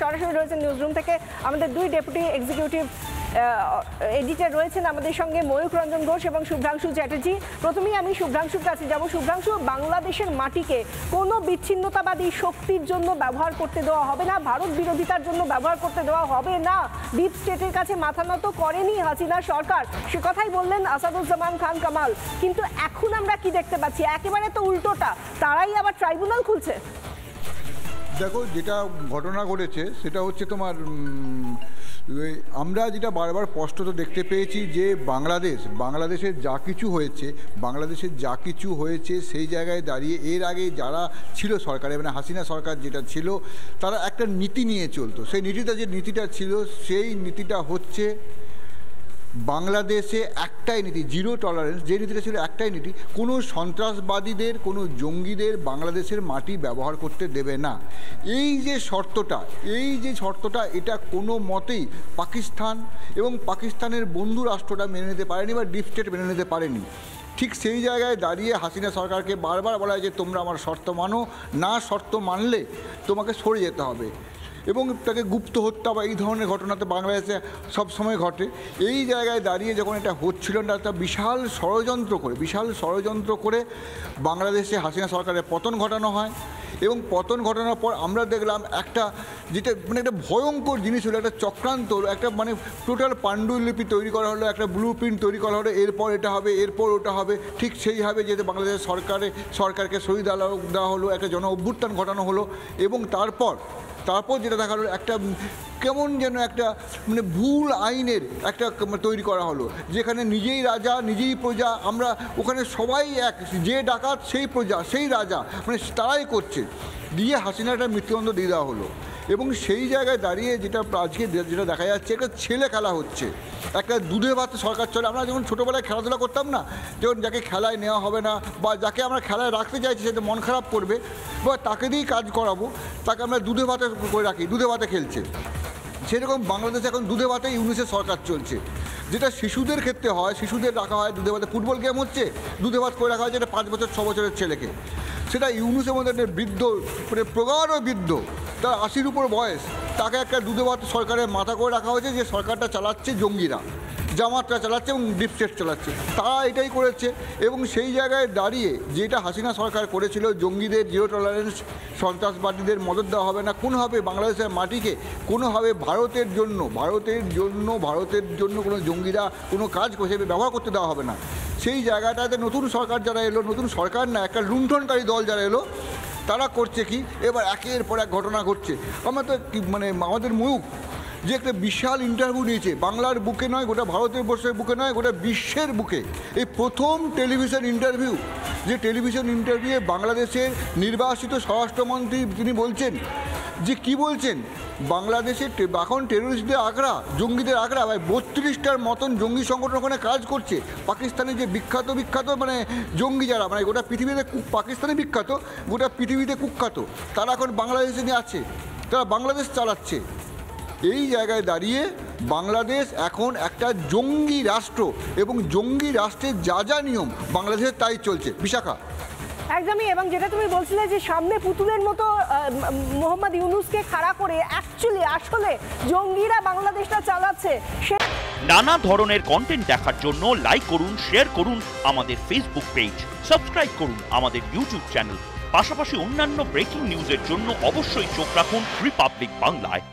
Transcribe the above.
সরাসরি রয়েছেন নিউজরুম থেকে আমাদের দুই ডেপুটি এক্সিকিউটিভ এডিটর রয়েছেন আমাদের সঙ্গে, ময়ূক রঞ্জন ঘোষ এবং শুভ্রাংশু চ্যাটার্জি। প্রথমেই আমি শুভ্রাংশুর কাছে যাব। শুভ্রাংশু, বাংলাদেশের মাটিকে কোনো বিচ্ছিন্নতাবাদী শক্তির জন্য ব্যবহার করতে দেওয়া হবে না, ভারত বিরোধিতার জন্য ব্যবহার করতে দেওয়া হবে না। ডিপ স্টেটের কাছে মাথা নত করেনি হাসিনা সরকার, সে কথাই বললেন আসাদুজ্জামান খান কামাল। কিন্তু এখন আমরা কি দেখতে পাচ্ছি? একেবারে তো উল্টোটা, তারাই আবার ট্রাইব্যুনাল খুলছে। দেখো, যেটা ঘটনা ঘটেছে সেটা হচ্ছে তোমার আমরা যেটা বারবার স্পষ্টত দেখতে পেয়েছি যে বাংলাদেশের যা কিছু হয়েছে সেই জায়গায় দাঁড়িয়ে এর আগে যারা ছিল সরকারে, মানে হাসিনা সরকার যেটা ছিল, তারা একটা নীতি নিয়ে চলতো। সেই নীতিটা ছিল সেই নীতিটা হচ্ছে বাংলাদেশে একটাই নীতি, জিরো টলারেন্স। যে নীতিটা ছিল একটাই নীতি, কোনো সন্ত্রাসবাদীদের, কোনো জঙ্গিদের বাংলাদেশের মাটি ব্যবহার করতে দেবে না। এই যে শর্তটা এটা কোনো মতেই পাকিস্তান এবং পাকিস্তানের বন্ধু রাষ্ট্রটা মেনে নিতে পারেনি বা ডিপ স্টেট মেনে নিতে পারেনি। ঠিক সেই জায়গায় দাঁড়িয়ে হাসিনা সরকারকে বারবার বলা হয় যে তোমরা আমার শর্ত মানো না, শর্ত মানলে তোমাকে সরে যেতে হবে। এবং তাকে গুপ্ত হত্যা বা এই ধরনের ঘটনা তো বাংলাদেশে সবসময় ঘটে। এই জায়গায় দাঁড়িয়ে যখন এটা হচ্ছিল না, একটা বিশাল ষড়যন্ত্র করে বাংলাদেশে হাসিনা সরকারের পতন ঘটানো হয়। এবং পতন ঘটানোর পর আমরা দেখলাম একটা একটা ভয়ঙ্কর জিনিস হলো, একটা চক্রান্ত হলো, একটা টোটাল পাণ্ডুলিপি তৈরি করা হলো, একটা ব্লু প্রিন্ট তৈরি করা হলো, এরপর এটা হবে, এরপর ওটা হবে। ঠিক সেইভাবে যেতে বাংলাদেশের সরকারকে শহীদ দেওয়া হলো, একটা জন অভ্যুত্থান ঘটানো হলো। এবং তারপর যেটা দেখা হলো, একটা কেমন যেন একটা ভুল আইনের একটা তৈরি করা হলো, যেখানে নিজেই রাজা নিজেই প্রজা, আমরা ওখানে সবাই এক, যে ডাকাত সেই প্রজা সেই রাজা, তারাই করছে, দিয়ে হাসিনাটা মৃত্যুদণ্ড দিয়ে দেওয়া হলো। এবং সেই জায়গায় দাঁড়িয়ে আজকে যেটা দেখা যাচ্ছে, একটা ছেলে খেলা হচ্ছে, একটা দুধে ভাতে সরকার চলে। আমরা যখন ছোটোবেলায় খেলাধুলা করতাম না, যখন যাকে খেলায় নেওয়া হবে না বা যাকে আমরা খেলায় রাখতে চাইছি সেটা মন খারাপ করবে বা তাকে দিয়েই কাজ করাবো, তাকে আমরা দুধে ভাতে করে রাখি, দুধে ভাতে খেলছে। সেরকম বাংলাদেশে এখন দুধে ভাতে ইউনিসেফ সরকার চলছে, যেটা শিশুদের ক্ষেত্রে হয়, শিশুদের রাখা হয় দুধে ভাতে। ফুটবল গেম হচ্ছে, দুধে ভাত করে রাখা হয় যেটা 5 বছর 6 বছরের ছেলেকে। সেটা ইউনিসেফের মধ্যে বৃদ্ধ, প্রগাঢ় বৃদ্ধ, তার 80-র উপর বয়স, তাকে একটা দুধে ভাত সরকারের মাথা করে রাখা হয়েছে যে সরকারটা চালাচ্ছে জঙ্গিরা, জামাতরা চালাচ্ছে এবং ডিপ স্টেট চালাচ্ছে, তারা এটাই করেছে। এবং সেই জায়গায় দাঁড়িয়ে যেটা হাসিনা সরকার করেছিল, জঙ্গিদের জিরো টলারেন্স, সন্ত্রাসবাদীদের মদত দেওয়া হবে না, কোনোভাবে বাংলাদেশের মাটিকে কোনোভাবে ভারতের জন্য কোনো জঙ্গিরা কোনো কাজ হিসেবে ব্যবহার করতে দেওয়া হবে না। সেই জায়গাটাতে নতুন সরকার যারা এলো, নতুন সরকার না, একটা লুণ্ঠনকারী দল যারা এলো, তারা করছে কি, এবার একের পর এক ঘটনা ঘটছে। আমরা তো আমাদের ময়ূক যে একটা বিশাল ইন্টারভিউ নিয়েছে, বাংলার বুকে নয়, গোটা ভারতের বর্ষের বুকে নয়, গোটা বিশ্বের বুকে এই প্রথম টেলিভিশন ইন্টারভিউ, যে টেলিভিশন ইন্টারভিউয়ে বাংলাদেশের নির্বাসিত স্বরাষ্ট্রমন্ত্রী তিনি বলছেন যে কি বলছেন, বাংলাদেশে এখন টেরোরিস্টদের আগ্রা, জঙ্গিদের আগ্রা, 32টার মতন জঙ্গি সংগঠন ওখানে কাজ করছে। পাকিস্তানের যে বিখ্যাত জঙ্গি যারা, গোটা পৃথিবীতে পাকিস্তানে বিখ্যাত, গোটা পৃথিবীতে কুখ্যাত, তারা এখন বাংলাদেশে নিয়ে আছে, তারা বাংলাদেশ চালাচ্ছে। এই জায়গায় দাঁড়িয়ে বাংলাদেশ এখন একটা জঙ্গি রাষ্ট্র এবং জঙ্গি রাষ্ট্রের যা নিয়ম বাংলাদেশে তাই চলছে। বিশাখা, একদমই। এবং যেটা তুমি বলছিলে যে সামনে পুতুলের মতো মোহাম্মদ ইউনূসকে খাড়া করে আসলে জঙ্গিরা বাংলাদেশটা চালাচ্ছে। নানা ধরনের কন্টেন্ট দেখার জন্য লাইক করুন, শেয়ার করুন আমাদের ফেসবুক পেজ, সাবস্ক্রাইব করুন আমাদের ইউটিউব চ্যানেল। পাশাপাশি অন্যান্য ব্রেকিং নিউজের জন্য অবশ্যই চোখ রাখুন রিপাবলিক বাংলায়।